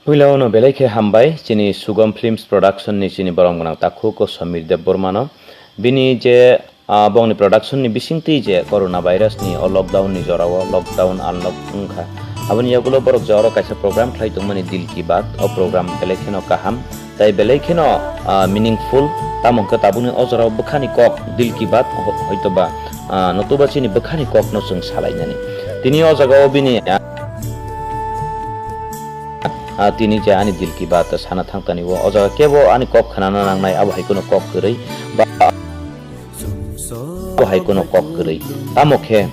Huilauno belai hambai chini Sugam Films Production ni chini borong gonang takhu ko Samir Dev Burmano bini je bong ni production ni bisingti je coronavirus ni o lockdown ni jorawo lockdown unlock ungkha aboni yagulo borok joro kaisa program thlai tongmani dil ki baat o program belai kheno kaham tai belai kheno meaningful tamong ka tabuni o jorao bukhani kok dil ki baat hoitoba notuba chini bukhani kok no sung salainani tini o jagao bini tini je ani dil ki baat sana thangtani wo oja kebo ani kok khanana nangnai abo haikono kok korei ba abo haikono kok korei tamokhe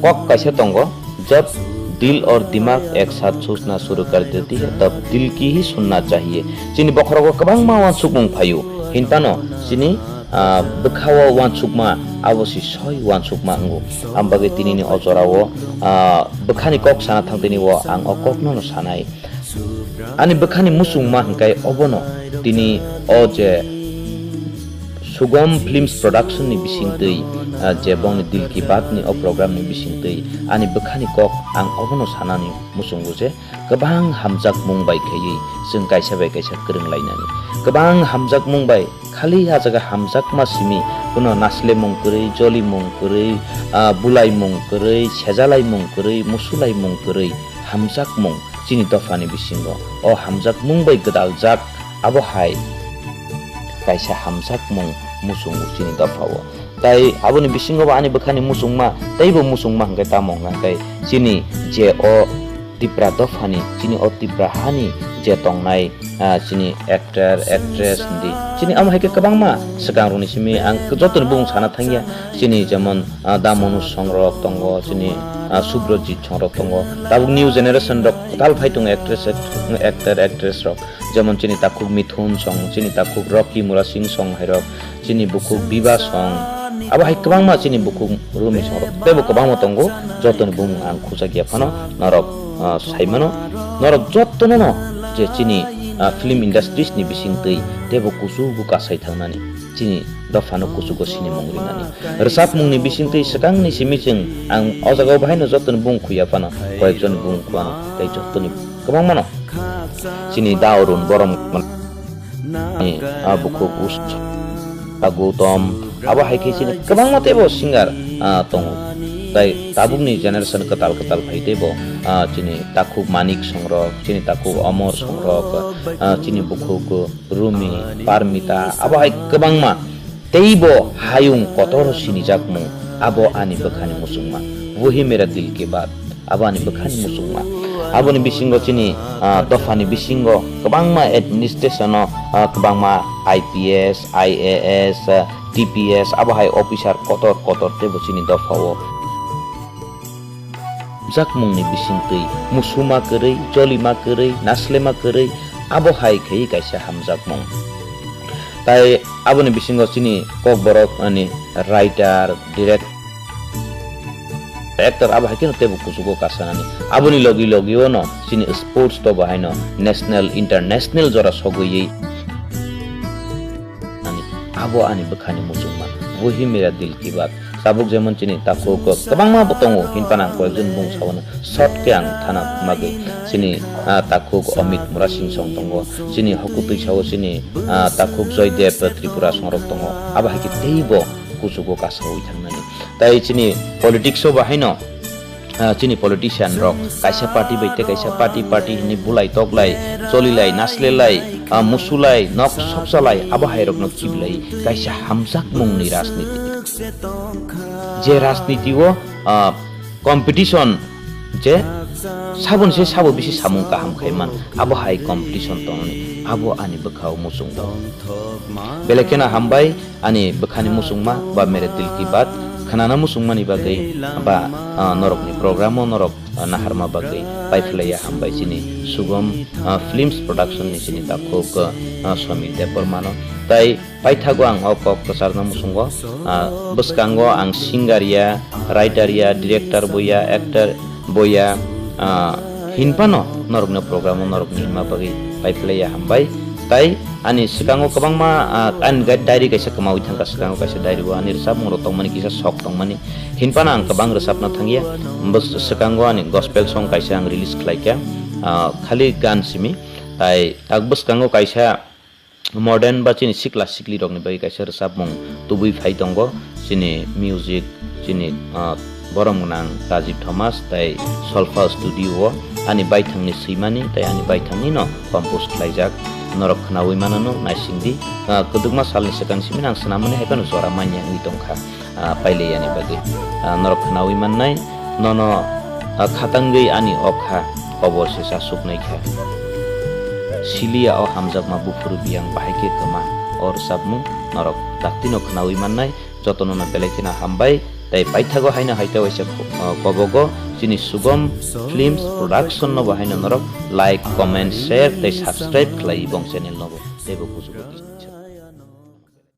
kok kaise tongo जब दिल और दिमाग एक साथ सोचना शुरू कर देती है तब दिल की ही सुनना चाहिए चिनी बखरो को कबांग मा वान सुकमुंग फायु हिंतानो चिनी बखावा वान सुकमा आवसी सय वान सुकमा अंगु आमबागे तिनिनि अजरावो बखानि कक साना थांतिनि वो आं अककनो सानाय आनि बखानि मुसुंगमा हंकाय अबनो तिनि अजे Sugam Films Production ni bisingtei je bong ni dil ki baat ni o program ni bisingtei ani bekhani kok ang obono sanani musunggu je kebang hamjak mungbai khayei जों kaisa bai kaisa krunglainani kebang hamjak mungbai khali ha jaga hamjak ma simi kuno nasle mung korei joli mung korei bulai mung korei sejalai mung korei musulai mung korei hamjak mung chini dofani bisingo o hamjak mungbai gedal jak abo hai kaisa hamjak mung musung chini dafawo tai aboni bisingo ba ani bekhani musungma taibo musungma hangkai tamong hangkai chini je o tipra dafani chini o tipra hani je tongnai chini actor actress ndi chini am haike kabangma sekang runi simi ang joton bung sana thangya chini jemon damonu songrok tongo chini subrojit songrok tongo tabuk new generation rok tal phaitung actress actor actress rok যেমন চিনি তাকুক মিথুন song চিনি তাকুক Rocky Mura Singh song হাইরক চিনি বুকুক বিবা song আবা high কবাং মা চিনি বুকুক Rumi song rock তেবো কবাং মতঙ্গো যতন বুং আং খুজা গিয়া ফানো নরক সাইমানো নরক যতন ন যে চিনি film industries ni bising tei tebo kusu buka sai thangnani chini dofano kusu go sini mongrinani resap mungni bising tei sekang ni simijeng ang ojagao bahaino joton bung khuya pano koyekjon bung kuano tei jotoni kobang mano chini daurun borom ni abuko us agutom aba haike chini kobang mate bo singar tongo tai tabungni generation ketal phaitebo chini takuk manik songrok chini takuk amor songrok chini bukuk rumi parmita abo hai kebangma teibo hayung kotor sini jakmu abo ani bekhani musungma wuhi mera dil ke baat abo ani bekhani musungma abo ni bisingo chini dofani bisingo kebangma administration kebangma IPS IAS TPS abo hai officer kotor tebo chini dofawo jakmung ni bisingtei musuma korei jolima korei naslema korei abo hai khei kaisa hamjakmung tai abo ni bisingo chini kok borok ani writer director actor abo hai kino tebo kusugo kasanani abo ni logi ono chini sports to bahaino national international jora sogoi ani abo ani bekhani musungma wuhi mera dil ki baat sabuk jemon chini takuk kabangma botongo hinpanang ko ekjon bung sawono short ke ang thana mage chini takuk amit murasing song tongo chini hokutui sawo chini takuk joydev tripura songrok tongo aba haki teibo kusugo kasawoi thangnani tai chini politics o bahaino chini politician rok kaisa party baite kaisa party ni bulai toklai cholilai naslelai musulai nok soksalai aba hairok nok chiblai kaisa hamjak mungni rajniti je rajniti o competition je sabon se sabo bisi samung kaham khaiman abo hai competition tongni abo ani bekhau musung belekena hambai ani bekhani musungma ba mere dil ki baat khanana musungmani bagai ba norok ni programo norok naharma bagai paiflaya hambai chini Sugam Films Production ni chini takuk Swami Dev Burmano tai paithago ang okok kasarna musungo buskango ang singaria writeria director boya actor boya hinpano norok ni programo norok ni ma bagai paiflaya hambai tai ani sekango kabangma an diary kaisa kamawi thangka sekango kaisa diary wa ani resap muro tongmani kisa sok tongmani hinpana ang kabang resap na thangya bus sekango ani gospel song kaisa ang release khlaikya खाली गान सिमी ताई ताकबस Congo काइसा modern बा चिनि सिक्ला सिक्ली रंगनि बागै काइसा रोजाबमुं तुबुइ phi दंग चिनि music चिनि बरम गोनां Rajiv Thomas ताई sulpha studio आनि बायथांनि सैमानि ताई आनि बायथांनि न कम्पोज खालायजाक नरक खोनावै मानानो नायसिंदि कदुगमा सालनि सिगां सिमिन आं सोनामोने हायबानो जरा मानिया नि दंखा पाइलेयानि बागै नरक खोनावै माननाय नन खातांगै आनि अखा अबसे सासुकनायखा सिलिया अ हामजाबमा बुफुर बियां बाहायके कमा और साबमु नरक दाक्तिनो खोनावै माननाय जतननो बेलेखिना हामबाय ताई पाइथागो हायना हायता वैसे कबगो जिनि सुगम फिल्म्स प्रोडक्शन नो बाहायनो नरक लाइक कमेन्ट शेयर ताई सब्सक्राइब खालाय बं चैनल नबो देबो कुजुबो